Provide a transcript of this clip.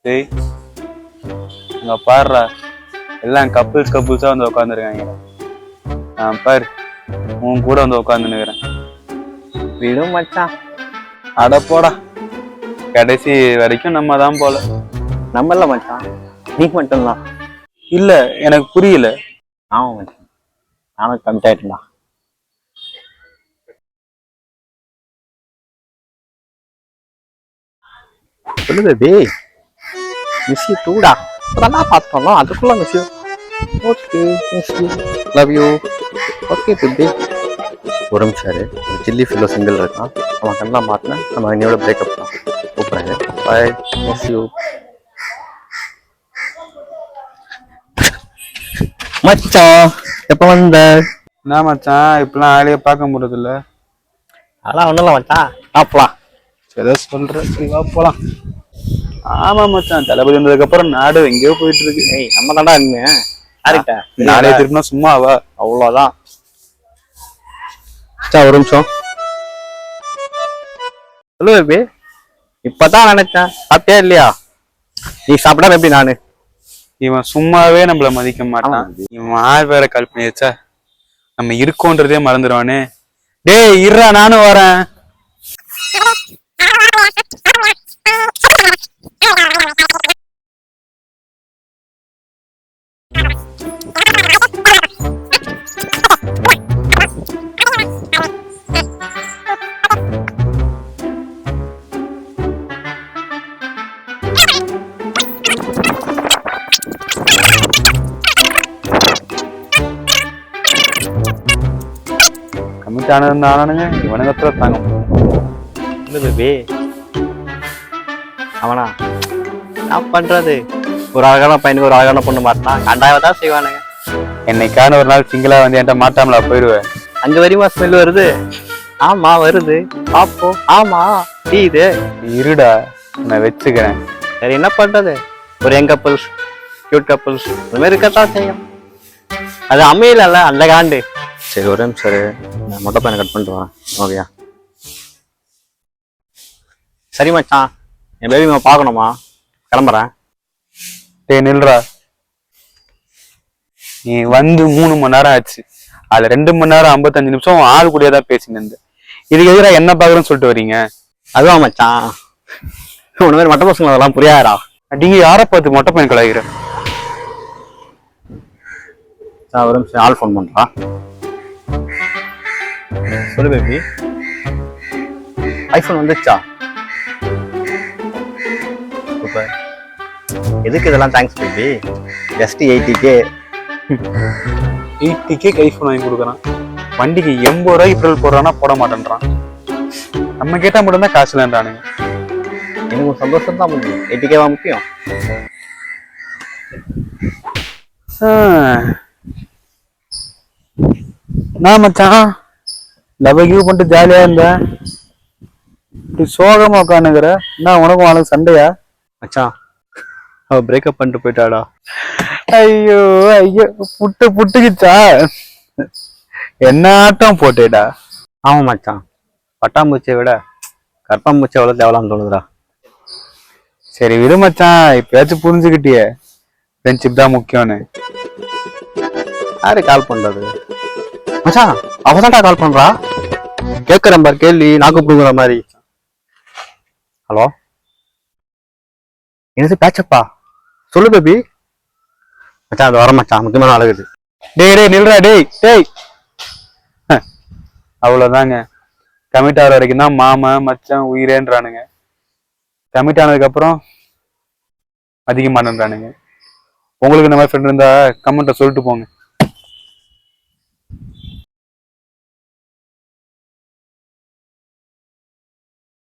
டேய் அங்க பாருடா, எல்லாம் கப்புள்ஸா வந்து உட்காந்துருக்காங்க. நான் பாரு உன் கூட வந்து உட்காந்துன்னுக்கிறேன். விடும் மச்சான். அட போடா, கடைசி வரைக்கும் நம்ம தான் போல. நம்ம இல்ல மச்சான், நீ மட்டும்தான். இல்ல எனக்கு புரியல. ஆமா மச்சான், நானும் கமிட் ஆயிட்டேன்டா. சொல்லு பேபி, மிஸ் யூ டூடா. அதான் பார்த்துட்டோம், அதுக்குள்ள miss you. Okay miss you, love you. Okay baby. ஒரு நிமிஷம், ஒரு சில்லி ஃபில்லோ சிங்கிள் இருக்கான், அவன் கண்ணெலாம் மாட்டினேன். நம்ம என்னோட பிரேக்கப் தான் கூப்பிட்றேன். பாய், மிஸ் யூ மச்சான். எப்போ வந்த? என்ன மச்சான் இப்பெல்லாம் ஆளைய பார்க்க முடியறது இல்ல. அதெல்லாம் ஒன்றும் இல்லை மச்சான், சாப்பிடலாம். ஏதோ சொல்ற, சரி வா போலாம். ஆமா மச்சான், தளபதி வந்ததுக்கு அப்புறம் நாடு எங்கேயோ போயிட்டு இருக்கு. ஏய் நம்ம தாண்டா இருந்தேன். யாருக்கிட்ட நாளைய திருப்பினா சும்மாவா? அவ்வளோதான். ஒரு நிமிஷம் சொல்லு பேபி. இப்பதான் நினைச்சேன், சாப்பிட்டியா இல்லையா? நீ சாப்பிட்டா எப்படி? நானு இவன் சும்மாவே நம்மள மதிக்க மாட்டான். இவன் ஆள் வேற கல்பனை வச்சா நம்ம இருக்கோன்றதே மறந்துடுவானே. டேய் இருடா, நானும் வரேன். கமிட்டானுங்க இவனுங்கத்துல தாங்க இல்லை பேபி. அவனா என்ன பண்றது? ஒரு அழகான பையனுக்கு ஒரு அழகான பொண்ணு மாட்டினா கண்டாயம் தான் செய்வானுங்க. என்னைக்கான ஒரு நாள் சிங்கிளா வந்து என்கிட்ட மாட்டாமலா போயிடுவேன். 5 வரையுமா ஸ்மெல் வருது? ஆமா வருது, பாப்போ. ஆமா இது இருடா, நான் வச்சுக்கிறேன். சரி என்ன பண்றது? ஒரு யங் கப்புள்ஸ், கியூட் கப்புள்ஸ் இந்த மாதிரி இருக்கத்தான் செய்யும். அது அமையல அந்த காண்டு. சரி ஒரு நிமிஷம், நான் மொட்டை பையனை கட் பண்ணிட்டு வரேன். ஓகேயா? சரி மச்சான், என் பேபி பார்க்கணுமா? கிளம்புறேன். டேய் நில்றா, நீ வந்து 3 மணி நேரம் ஆச்சு. அதுல 2 மணி நேரம் 55 நிமிஷம் ஆள் கூடயே தான் பேசினு இருந்தேன். இதுக்கு எதிராக என்ன பாக்குறேன்னு சொல்லிட்டு வரீங்க? அதுவா மச்சான், உன மாதிரி மொட்டை பசங்க அதெல்லாம் புரியாதா? நீங்க யாரை பார்த்து மொட்டை பையன் கலாய்கிற? ஒரு நிமிஷம், ஆள் ஃபோன் பண்றா. சொல்லு பேபி. ஐபோன் வந்துச்சா? சூப்பர். எதுக்கு இதெல்லாம் thanks baby? Just 80K. 80K iPhone வாங்கி கொடுக்குறான். வண்டிக்கு 80 ரூபாய்க்கு பெட்ரோல் போடுறான்னா போட மாட்டேன்றான். நம்ம கேட்டா மட்டும்தான் காசு இல்லைன்றானுங்க. எனக்கு சந்தோஷம் தான் முக்கியம், 80K முக்கியம். நான் மச்சான் லவ் கிவ் பண்ணிட்டு ஜாலியா இருந்தேன், இப்படி சோகமா உட்காந்துக்கிற. என்ன உனக்கும் அவனுக்கு சண்டையா? மச்சான் அவ பிரேக்கப் பண்ணிட்டு போயிட்டாடா. ஐயோ ஐயோ, புட்டுக்குச்சா? என்ன ஆட்டம் போட்டேடா. ஆமா மச்சான், பட்டாம்பூச்சியை விட கற்பாம்பூச்சி எவ்வளவு தேவலான்னு தோணுதுடா. சரி விடு மச்சான், இப்பயாச்சும் புரிஞ்சுக்கிட்டியே ஃப்ரெண்ட்ஷிப் தான் முக்கியம்னு. யாரு கால் பண்றது? மச்சான் அவதான்டா கால் பண்றா. கேட்கறேன் பார் கேள்வி, நாக்கு புடுங்குற மாதிரி. ஹலோ, என்னது பேச்சப்பா? சொல்லு பேபி. மச்சான் அது வர மச்சான், முக்கியமான அழகுது. டேய் டேய் நில்றா, டேய் டேய். அவ்வளவுதாங்க, கமிட் ஆகிற வரைக்கும் தான் மாமா மச்சான் உயிரேன்றானுங்க. கமிட் ஆனதுக்கு அப்புறம் அதிகமானன்றானுங்க. உங்களுக்கு இந்த மாதிரி ஃப்ரெண்ட் இருந்தா கமெண்ட்ல சொல்லிட்டு போங்க.